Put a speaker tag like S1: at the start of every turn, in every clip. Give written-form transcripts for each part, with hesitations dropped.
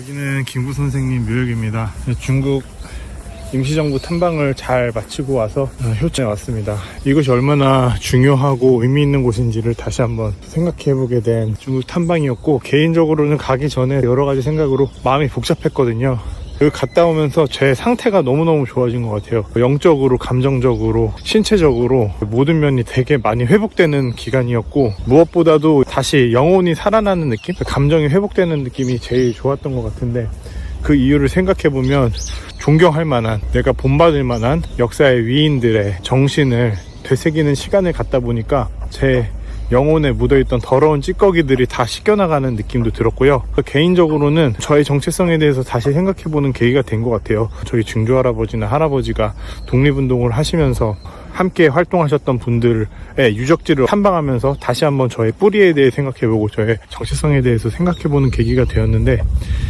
S1: 여기는 김구 선생님 묘역입니다. 중국 임시정부 탐방을 잘 마치고 와서 효천에 왔습니다. 이곳이 얼마나 중요하고 의미 있는 곳인지를 다시 한번 생각해보게 된 중국 탐방이었고, 개인적으로는 가기 전에 여러 가지 생각으로 마음이 복잡했거든요. 여기 갔다 오면서 제 상태가 너무너무 좋아진 것 같아요. 영적으로, 감정적으로, 신체적으로 모든 면이 되게 많이 회복되는 기간이었고, 무엇보다도 다시 영혼이 살아나는 느낌? 감정이 회복되는 느낌이 제일 좋았던 것 같은데, 그 이유를 생각해보면 존경할 만한, 내가 본받을 만한 역사의 위인들의 정신을 되새기는 시간을 갖다 보니까 제 영혼에 묻어있던 더러운 찌꺼기들이 다 씻겨나가는 느낌도 들었고요. 개인적으로는 저의 정체성에 대해서 다시 생각해보는 계기가 된 것 같아요. 저희 증조할아버지나 할아버지가 독립운동을 하시면서 함께 활동하셨던 분들의 유적지를 탐방하면서 다시 한번 저의 뿌리에 대해 생각해보고 저의 정체성에 대해서 생각해보는 계기가 되었는데,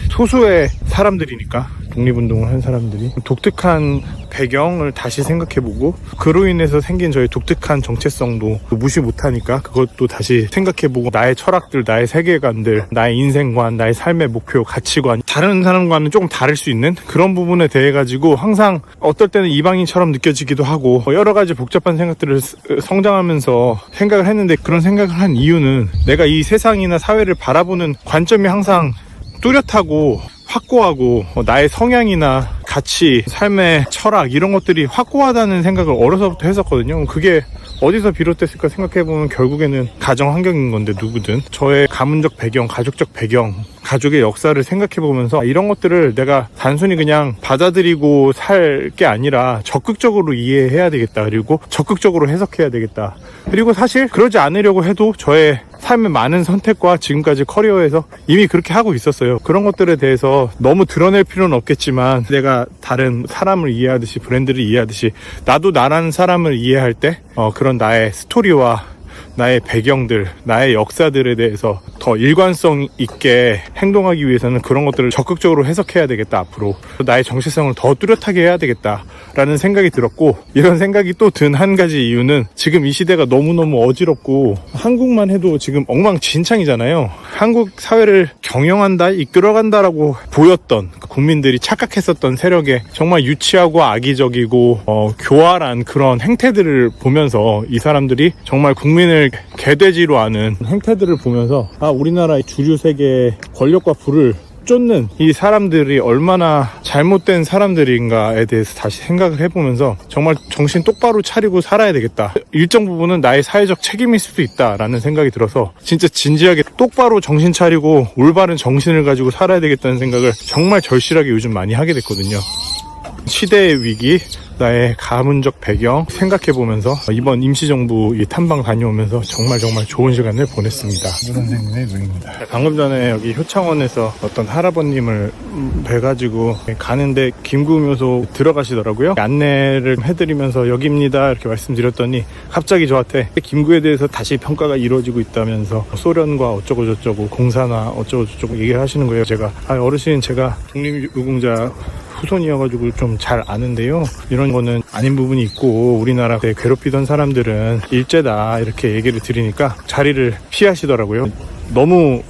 S1: 소수의 사람들이니까, 독립운동을 한 사람들이 독특한 배경을 다시 생각해보고, 그로 인해서 생긴 저의 독특한 정체성도 무시 못하니까 그것도 다시 생각해보고, 나의 철학들, 나의 세계관들, 나의 인생관, 나의 삶의 목표, 가치관, 다른 사람과는 조금 다를 수 있는 그런 부분에 대해 가지고 항상 어떨 때는 이방인처럼 느껴지기도 하고, 여러 가지 복잡한 생각들을 성장하면서 생각을 했는데, 그런 생각을 한 이유는 내가 이 세상이나 사회를 바라보는 관점이 항상 뚜렷하고 확고하고, 나의 성향이나 가치, 삶의 철학, 이런 것들이 확고하다는 생각을 어려서부터 했었거든요. 그게 어디서 비롯됐을까 생각해보면 결국에는 가정 환경인 건데, 누구든 저의 가문적 배경, 가족적 배경, 가족의 역사를 생각해보면서 이런 것들을 내가 단순히 그냥 받아들이고 살 게 아니라 적극적으로 이해해야 되겠다, 그리고 적극적으로 해석해야 되겠다. 그리고 사실 그러지 않으려고 해도 저의 삶의 많은 선택과 지금까지 커리어에서 이미 그렇게 하고 있었어요. 그런 것들에 대해서 너무 드러낼 필요는 없겠지만, 내가 다른 사람을 이해하듯이, 브랜드를 이해하듯이, 나도 나라는 사람을 이해할 때 그런 나의 스토리와 나의 배경들, 나의 역사들에 대해서 더 일관성 있게 행동하기 위해서는 그런 것들을 적극적으로 해석해야 되겠다. 앞으로 나의 정체성을 더 뚜렷하게 해야 되겠다 라는 생각이 들었고, 이런 생각이 또 든 한 가지 이유는 지금 이 시대가 너무너무 어지럽고, 한국만 해도 지금 엉망진창이잖아요. 한국 사회를 경영한다, 이끌어간다라고 보였던, 국민들이 착각했었던 세력의 정말 유치하고 악의적이고 교활한 그런 행태들을 보면서, 이 사람들이 정말 국민을 개돼지로 하는 행태들을 보면서, 우리나라의 주류 세계의 권력과 부를 쫓는 이 사람들이 얼마나 잘못된 사람들인가에 대해서 다시 생각을 해보면서, 정말 정신 똑바로 차리고 살아야 되겠다, 일정 부분은 나의 사회적 책임일 수도 있다라는 생각이 들어서 진짜 진지하게 똑바로 정신 차리고 올바른 정신을 가지고 살아야 되겠다는 생각을 정말 절실하게 요즘 많이 하게 됐거든요. 시대의 위기, 나의 가문적 배경 생각해보면서 이번 임시정부 이 탐방 다녀오면서 정말 좋은 시간을 보냈습니다. 선생님의 묘입니다. 방금 전에 여기 효창원에서 어떤 할아버님을 뵈가지고 가는데 김구묘소 들어가시더라고요. 안내를 해드리면서 여기입니다 이렇게 말씀드렸더니, 갑자기 저한테 김구에 대해서 다시 평가가 이루어지고 있다면서 소련과 어쩌고 저쩌고, 공사나 어쩌고 저쩌고 얘기를 하시는 거예요. 제가 어르신, 제가 독립유공자 후손이어가지고 좀 잘 아는데요, 이런 거는 아닌 부분이 있고, 우리나라에 괴롭히던 사람들은 일제다 이렇게 얘기를 드리니까 자리를 피하시더라고요. 너무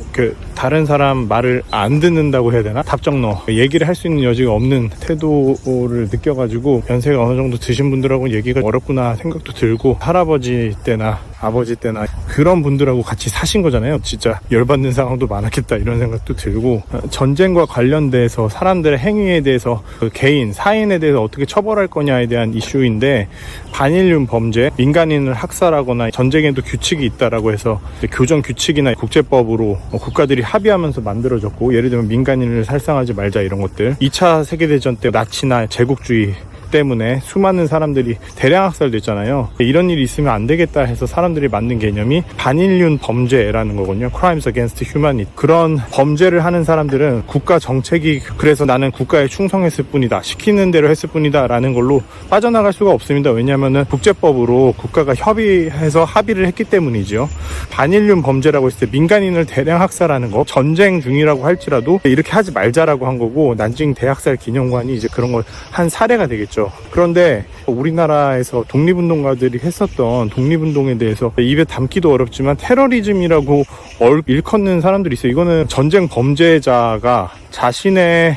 S1: 다른 사람 말을 안 듣는다고 해야 되나? 답정너, 얘기를 할 수 있는 여지가 없는 태도를 느껴가지고, 연세가 어느 정도 드신 분들하고 얘기가 어렵구나 생각도 들고, 할아버지 때나 아버지 때나 그런 분들하고 같이 사신 거잖아요. 진짜 열받는 상황도 많았겠다 이런 생각도 들고, 전쟁과 관련돼서 사람들의 행위에 대해서, 개인, 사인에 대해서 어떻게 처벌할 거냐에 대한 이슈인데, 반인륜 범죄, 민간인을 학살하거나, 전쟁에도 규칙이 있다라고 해서 교정 규칙이나 국제법으로 국가들이 합의하면서 만들어졌고, 예를 들면 민간인을 살상하지 말자 이런 것들, 2차 세계대전 때 나치나 제국주의 때문에 수많은 사람들이 대량 학살됐잖아요. 이런 일이 있으면 안 되겠다 해서 사람들이 만든 개념이 반인륜 범죄라는 거거든요. Crimes Against Humanity. 그런 범죄를 하는 사람들은 국가 정책이 그래서 나는 국가에 충성했을 뿐이다, 시키는 대로 했을 뿐이다 라는 걸로 빠져나갈 수가 없습니다. 왜냐하면 국제법으로 국가가 협의해서 합의를 했기 때문이죠. 반인륜 범죄라고 했을 때 민간인을 대량 학살하는 거, 전쟁 중이라고 할지라도 이렇게 하지 말자라고 한 거고, 난징 대학살 기념관이 이제 그런 걸 한 사례가 되겠죠. 있었죠. 그런데 우리나라에서 독립운동가들이 했었던 독립운동에 대해서 입에 담기도 어렵지만 테러리즘이라고 일컫는 사람들이 있어요. 이거는 전쟁 범죄자가 자신의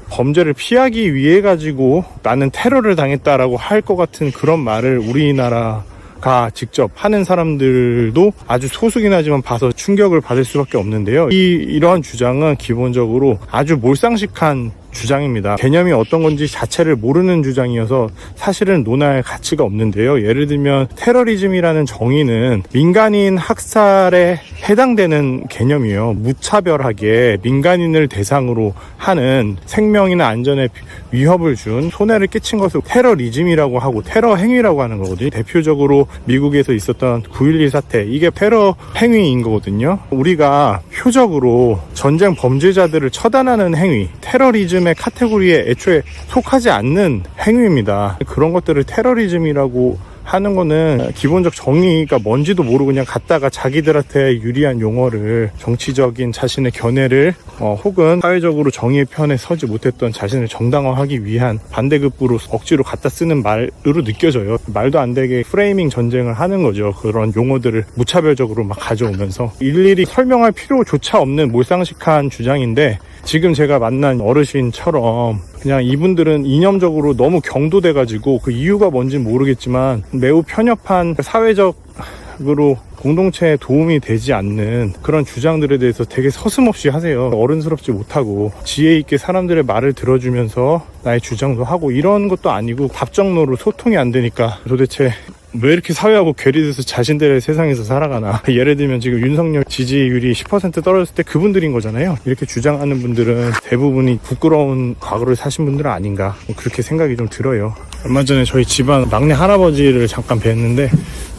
S1: 범죄를 피하기 위해 가지고 나는 테러를 당했다라고 할 것 같은 그런 말을 우리나라가 직접 하는 사람들도 아주 소수긴 하지만 봐서 충격을 받을 수밖에 없는데요. 이러한 주장은 기본적으로 아주 몰상식한 주장입니다. 개념이 어떤 건지 자체를 모르는 주장이어서 사실은 논할 가치가 없는데요. 예를 들면 테러리즘이라는 정의는 민간인 학살에 해당되는 개념이에요. 무차별하게 민간인을 대상으로 하는 생명이나 안전에 위협을 준 손해를 끼친 것을 테러리즘이라고 하고 테러 행위라고 하는 거거든요. 대표적으로 미국에서 있었던 9.11 사태, 이게 테러 행위인 거거든요. 우리가 표적으로 전쟁 범죄자들을 처단하는 행위, 테러리즘 카테고리에 애초에 속하지 않는 행위입니다. 그런 것들을 테러리즘이라고 하는 거는 기본적 정의가 뭔지도 모르고 그냥 갖다가 자기들한테 유리한 용어를 정치적인 자신의 견해를 혹은 사회적으로 정의의 편에 서지 못했던 자신을 정당화하기 위한 반대급부로 억지로 갖다 쓰는 말으로 느껴져요. 말도 안 되게 프레이밍 전쟁을 하는 거죠. 그런 용어들을 무차별적으로 막 가져오면서 일일이 설명할 필요조차 없는 몰상식한 주장인데, 지금 제가 만난 어르신처럼 그냥 이분들은 이념적으로 너무 경도돼가지고 그 이유가 뭔지는 모르겠지만 매우 편협한 사회적으로 공동체에 도움이 되지 않는 그런 주장들에 대해서 되게 서슴없이 하세요. 어른스럽지 못하고 지혜 있게 사람들의 말을 들어주면서 나의 주장도 하고 이런 것도 아니고 답정너로 소통이 안 되니까 도대체 왜 이렇게 사회하고 괴리돼서 자신들의 세상에서 살아가나. 예를 들면 지금 윤석열 지지율이 10% 떨어졌을 때 그분들인 거잖아요. 이렇게 주장하는 분들은 대부분이 부끄러운 과거를 사신 분들은 아닌가, 그렇게 생각이 좀 들어요. 얼마 전에 저희 집안 막내 할아버지를 잠깐 뵀는데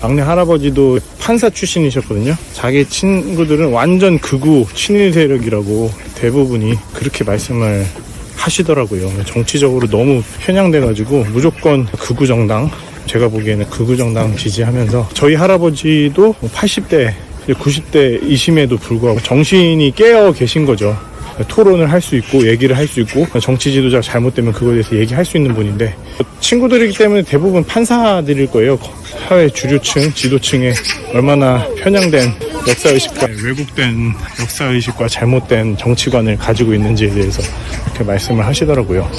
S1: 막내 할아버지도 판사 출신이셨거든요. 자기 친구들은 완전 극우 친일 세력이라고 대부분이 그렇게 말씀을 하시더라고요. 정치적으로 너무 편향돼가지고 무조건 극우 정당, 제가 보기에는 극우 정당 지지하면서 저희 할아버지도 80대 90대이심에도 불구하고 정신이 깨어 계신 거죠. 토론을 할 수 있고 얘기를 할 수 있고 정치 지도자가 잘못되면 그거에 대해서 얘기할 수 있는 분인데, 친구들이기 때문에 대부분 판사들일 거예요. 사회 주류층, 지도층에 얼마나 편향된 역사의식과 왜곡된 역사의식과 잘못된 정치관을 가지고 있는지에 대해서 이렇게 말씀을 하시더라고요.